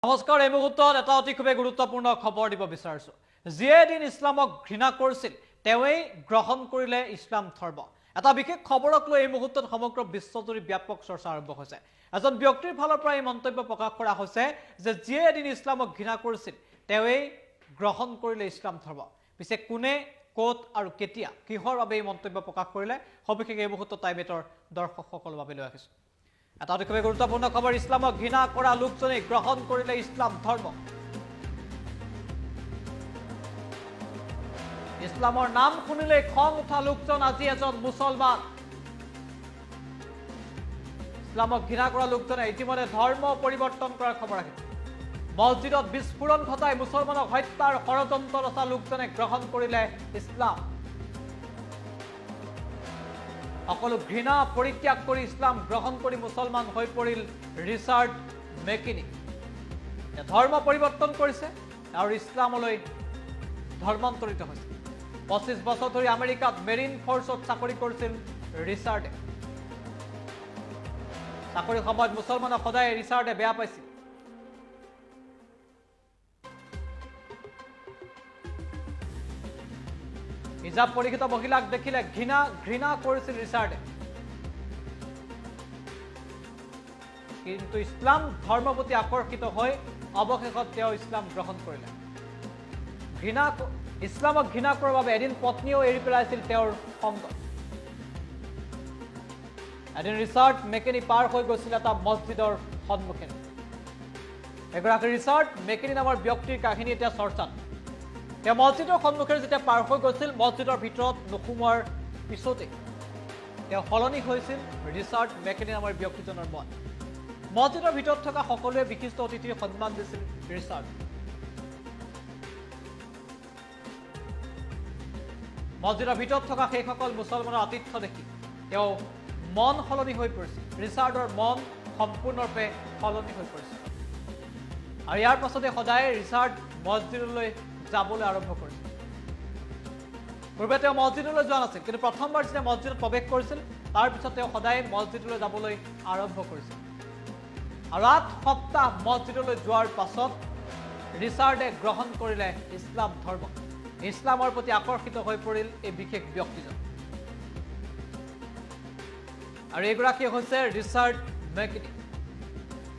নমস্কাৰ এই মুহূৰ্তত এটা অতি খুবেই গুৰুত্বপূৰ্ণ খবৰ দিব বিচাৰিছো যিয়ে দিন ইছলামক ঘৃণা কৰিছিল তেৱেই গ্ৰহণ কৰিলে ইছলাম ধৰ্ম এটা বিশেষ খবৰক লৈ এই মুহূৰ্তত সমগ্ৰ বিশ্বজুৰি ব্যাপক চৰ্চা আৰম্ভ হৈছে এজন ব্যক্তিৰ ফালৰ পৰা এই মন্তব্য প্ৰকাশ কৰা হৈছে যে যিয়ে দিন ইছলামক ঘৃণা কৰিছিল তেৱেই গ্ৰহণ কৰিলে ইছলাম ধৰ্ম পিছে কোনে কোট আৰু কেতিয়া কিহৰ বাবে এই মন্তব্য প্ৰকাশ কৰিলে সবিশেষ এই মুহূৰ্তত টাইমেটৰ দৰ্শকসকলৰ বাবে লৈ আহিছো এটা অতি খুবেই গুৰুত্বপূৰ্ণ খবৰ ইছলামক ঘৃণা কৰা লোকজনে গ্ৰহণ কৰিলে ইছলাম ধৰ্ম ইছলামৰ নাম শুনিলে খং উঠা লোকজন আজি এজন মুছলমান ইছলামক ঘৃণা কৰা লোকজনে ইতিমধ্যে ধৰ্ম পৰিৱৰ্তন কৰাৰ খবৰ আহিছে মছজিদত বিস্ফোৰণ ঘটাই মুছলমানক হত্যাৰ ষড়যন্ত্ৰ ৰচা লোকজনে গ্ৰহণ কৰিলে ইছলাম সকলো ঘৃণা পৰিত্যাগ কৰি ইছলাম গ্ৰহণ কৰি মুছলমান হৈ পৰিল ৰিচাৰ্ড মেকিনি ধৰ্ম পৰিৱৰ্তন কৰিছে আৰু ইছলামলৈ ধৰ্মান্তৰিত হৈছে 25 বছৰ ধৰি আমেৰিকাত মেৰিন ফৰ্চত চাকৰি কৰিছিল ৰিচাৰ্ডে চাকৰি সময়ত মুছলমানক সদায় ৰিচাৰ্ডে বেয়া পাইছিল হিজাব পৰিহিত মহিলাক দেখিলে ঘৃণা কৰিছিল ৰিচাৰ্ডে কিন্তু ইছলাম ধৰ্মৰ প্ৰতি আকৰ্ষিত হৈ অৱশেষত তেওঁ ইছলাম গ্ৰহণ কৰিলে ইছলামক ঘৃণা কৰাৰ বাবে এদিন পত্নীও এৰি পেলাইছিল তেওঁৰ সংগ এদিন ৰিচাৰ্ড মেকিনি পাৰ হৈ গৈছিল এটা মছজিদৰ সন্মুখে এগৰাকী ৰিচাৰ্ড মেকিনি নামৰ ব্যক্তিৰ কাহিনী এতিয়া চৰ্চাত তেওঁ মছজিদৰ সন্মুখেৰে যেতিয়া পাৰ হৈ গৈছিল মছজিদৰ ভিতৰত নোসোমোৱাৰ পিছতে তেওঁ সলনি হৈছিল ৰিচাৰ্ড মেকিনি নামৰ ব্যক্তিজনৰ মন মছজিদৰ ভিতৰত থকা সকলোৱে বিশিষ্ট অতিথিৰ সন্মান দিছিল ৰিচাৰ্ড মছজিদৰ ভিতৰত থকা সেইসকল মুছলমানৰ আতিথ্য দেখি তেওঁ মন সলনি হৈ পৰিছিল ৰিচাৰ্ডৰ মন সম্পূৰ্ণৰূপে সলনি হৈ পৰিছিল আৰু ইয়াৰ পাছতে সদায় ৰিচাৰ্ড মছজিদলৈ যাবলৈ আৰম্ভ কৰিছিল পূৰ্বে তেওঁ মছজিদলৈ যোৱা নাছিল কিন্তু প্ৰথমবাৰ যেতিয়া মছজিদত প্ৰৱেশ কৰিছিল তাৰ পিছত তেওঁ সদায় মছজিদলৈ যাবলৈ আৰম্ভ কৰিছিল আৰু 8 সপ্তাহ মছজিদলৈ যোৱাৰ পাছত ৰিচাৰ্ডে গ্ৰহণ কৰিলে ইছলাম ধৰ্ম ইছলামৰ প্ৰতি আকৰ্ষিত হৈ পৰিল এই বিশেষ ব্যক্তিজন আৰু এগৰাকী হৈছে ৰিচাৰ্ড মেকিনি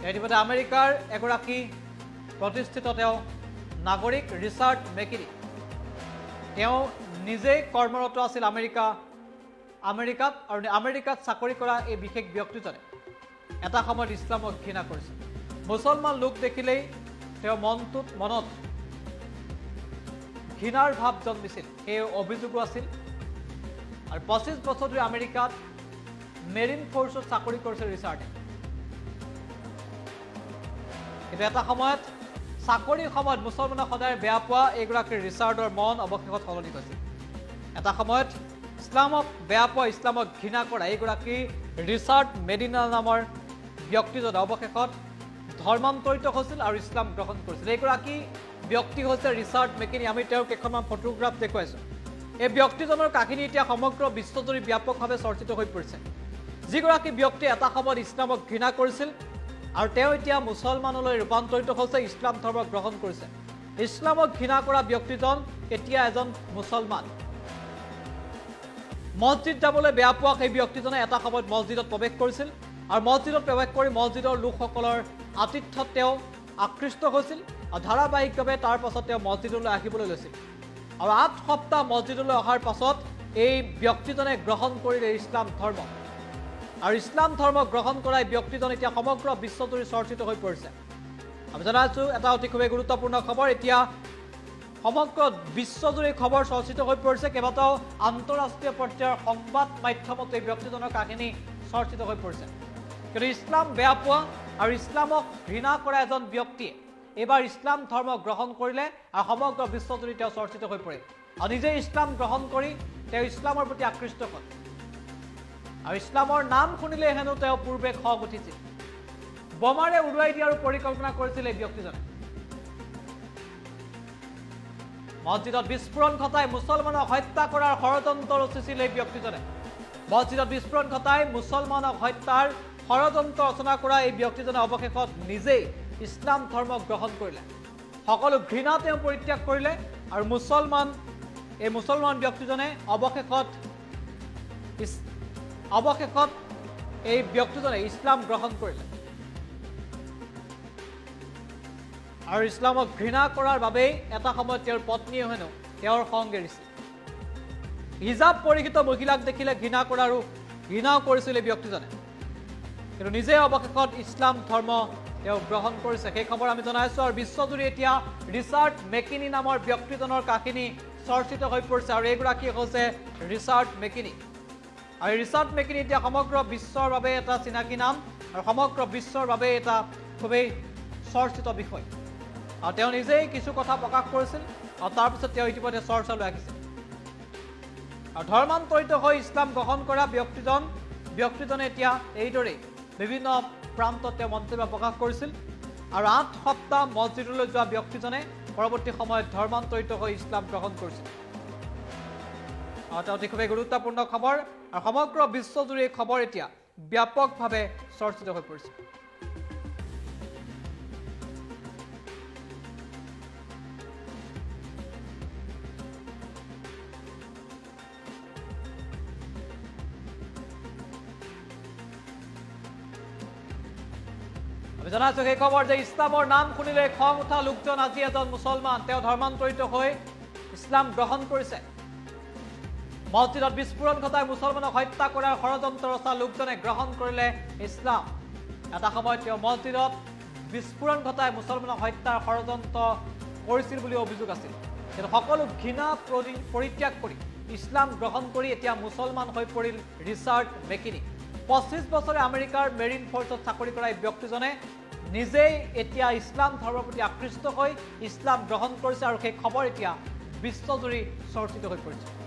ইতিমধ্যে আমেৰিকাৰ এগৰাকী প্ৰতিষ্ঠিত তেওঁ নাগৰিক ৰিচাৰ্ড মেকিনি তেওঁ নিজেই কৰ্মৰত আছিল আমেৰিকাত আৰু আমেৰিকাত চাকৰি কৰা এই বিশেষ ব্যক্তিজনে এটা সময়ত ইছলামক ঘৃণা কৰিছিল মুছলমান লোক দেখিলেই তেওঁ মনত ঘৃণাৰ ভাৱ জন্মিছিল সেই অভিযোগো আছিল আৰু 25 বছৰ ধৰি আমেৰিকাত মেৰিন ফৰ্চত চাকৰি কৰিছিল ৰিচাৰ্ডে কিন্তু এটা সময়ত চাকৰিৰ সময়ত মুছলমানক সদায় বেয়া পোৱা এইগৰাকী ৰিচাৰ্ডৰ মন অৱশেষত সলনি হৈছিল এটা সময়ত ইছলামক বেয়া পোৱা ইছলামক ঘৃণা কৰা এইগৰাকী ৰিচাৰ্ড মেডিনা নামৰ ব্যক্তিজন অৱশেষত ধৰ্মান্তৰিত হৈছিল আৰু ইছলাম গ্ৰহণ কৰিছিল এইগৰাকী ব্যক্তি হৈছে ৰিচাৰ্ড মেকিনি আমি তেওঁৰ কেইখনমান ফটোগ্ৰাফ দেখুৱাইছোঁ এই ব্যক্তিজনৰ কাহিনী এতিয়া সমগ্ৰ বিশ্বজুৰি ব্যাপকভাৱে চৰ্চিত হৈ পৰিছে যিগৰাকী ব্যক্তিয়ে এটা সময়ত ইছলামক ঘৃণা কৰিছিল আৰু তেওঁ এতিয়া মুছলমানলৈ ৰূপান্তৰিত হৈছে ইছলাম ধৰ্ম গ্ৰহণ কৰিছে ইছলামক ঘৃণা কৰা ব্যক্তিজন এতিয়া এজন মুছলমান মছজিদ যাবলৈ বেয়া পোৱা সেই ব্যক্তিজনে এটা সময়ত মছজিদত প্ৰৱেশ কৰিছিল আৰু মছজিদত প্ৰৱেশ কৰি মছজিদৰ লোকসকলৰ আতিথ্যত তেওঁ আকৃষ্ট হৈছিল আৰু ধাৰাবাহিকভাৱে তাৰ পাছত তেওঁ মছজিদলৈ আহিবলৈ লৈছিল আৰু 8 সপ্তাহ মছজিদলৈ অহাৰ পাছত এই ব্যক্তিজনে গ্ৰহণ কৰিলে ইছলাম ধৰ্ম আৰু ইছলাম ধৰ্ম গ্ৰহণ কৰা এই ব্যক্তিজন এতিয়া সমগ্ৰ বিশ্বজুৰি চৰ্চিত হৈ পৰিছে আমি জনাইছোঁ এটা অতি খুবেই গুৰুত্বপূৰ্ণ খবৰ এতিয়া সমগ্ৰ বিশ্বজুৰি খবৰ চৰ্চিত হৈ পৰিছে কেইবাটাও আন্তঃৰাষ্ট্ৰীয় পৰ্যায়ৰ সংবাদ মাধ্যমত এই ব্যক্তিজনৰ কাহিনী চৰ্চিত হৈ পৰিছে কিন্তু ইছলাম বেয়া পোৱা আৰু ইছলামক ঘৃণা কৰা এজন ব্যক্তিয়ে এইবাৰ ইছলাম ধৰ্ম গ্ৰহণ কৰিলে আৰু সমগ্ৰ বিশ্বজুৰি তেওঁ চৰ্চিত হৈ পৰিল আৰু নিজে ইছলাম গ্ৰহণ কৰি তেওঁ ইছলামৰ প্ৰতি আকৃষ্ট হ'ল আৰু ইছলামৰ নাম শুনিলে হেনো তেওঁ পূৰ্বে খং উঠিছিল বোমাৰে উৰুৱাই দিয়াৰ পৰিকল্পনা কৰিছিল এই ব্যক্তিজনে মছজিদত বিস্ফোৰণ ঘটাই মুছলমানক হত্যা কৰাৰ ষড়যন্ত্ৰ ৰচিছিল এই ব্যক্তিজনে মছজিদত বিস্ফোৰণ ঘটাই মুছলমানক হত্যাৰ ষড়যন্ত্ৰ ৰচনা কৰা এই ব্যক্তিজনে অৱশেষত নিজেই ইছলাম ধৰ্ম গ্ৰহণ কৰিলে সকলো ঘৃণা তেওঁ পৰিত্যাগ কৰিলে আৰু এই মুছলমান ব্যক্তিজনে অৱশেষত এই ব্যক্তিজনে ইছলাম গ্ৰহণ কৰিলে আৰু ইছলামক ঘৃণা কৰাৰ বাবেই এটা সময়ত তেওঁৰ পত্নীয়ে হেনো তেওঁৰ সংগ এৰিছিল হিজাব পৰিহিত মহিলাক দেখিলে ঘৃণাও কৰিছিল এই ব্যক্তিজনে কিন্তু নিজে অৱশেষত ইছলাম ধৰ্ম তেওঁ গ্ৰহণ কৰিছে সেই খবৰ আমি জনাইছো আৰু বিশ্বজুৰি এতিয়া ৰিচাৰ্ড মেকিনি নামৰ ব্যক্তিজনৰ কাহিনী চৰ্চিত হৈ পৰিছে আৰু এইগৰাকী হৈছে ৰিচাৰ্ড মেকিনি আৰু ৰিচাৰ্ড মেকিনি এতিয়া সমগ্ৰ বিশ্বৰ বাবে এটা চিনাকি নাম আৰু সমগ্ৰ বিশ্বৰ বাবে এটা খুবেই চৰ্চিত বিষয় আৰু তেওঁ নিজেই কিছু কথা প্ৰকাশ কৰিছিল আৰু তাৰপিছত তেওঁ ইতিমধ্যে চৰ্চালৈ আহিছে আৰু ধৰ্মান্তৰিত হৈ ইছলাম গ্ৰহণ কৰা ব্যক্তিজনে এতিয়া এইদৰেই বিভিন্ন প্ৰান্তত তেওঁ মন্তব্য প্ৰকাশ কৰিছিল আৰু 8 সপ্তাহ মছজিদলৈ যোৱা ব্যক্তিজনে পৰৱৰ্তী সময়ত ধৰ্মান্তৰিত হৈ ইছলাম গ্ৰহণ কৰিছিল আৰু অতি খুবেই গুৰুত্বপূৰ্ণ খবৰ আৰু সমগ্ৰ বিশ্বজুৰি এই খবৰ এতিয়া ব্যাপকভাৱে চৰ্চিত হৈ পৰিছে আমি জনাইছো সেই খবৰ যে ইছলামৰ নাম শুনিলে খং উঠা লোকজন আজি এজন মুছলমান তেওঁ ধৰ্মান্তৰিত হৈ ইছলাম গ্ৰহণ কৰিছে মছজিদত বিস্ফোৰণ ঘটাই মুছলমানক হত্যা কৰাৰ ষড়যন্ত্ৰ ৰচা লোকজনে গ্ৰহণ কৰিলে ইছলাম এটা সময়ত তেওঁ মছজিদত বিস্ফোৰণ ঘটাই মুছলমানক হত্যাৰ ষড়যন্ত্ৰ কৰিছিল বুলি অভিযোগ আছিল কিন্তু সকলো ঘৃণা পৰিত্যাগ কৰি ইছলাম গ্ৰহণ কৰি এতিয়া মুছলমান হৈ পৰিল ৰিচাৰ্ড মেকিনি 25 বছৰে আমেৰিকাৰ মেৰিন ফৰ্চত চাকৰি কৰা এই ব্যক্তিজনে নিজেই এতিয়া ইছলাম ধৰ্মৰ প্ৰতি আকৃষ্ট হৈ ইছলাম গ্ৰহণ কৰিছে আৰু সেই খবৰ এতিয়া বিশ্বজুৰি চৰ্চিত হৈ পৰিছে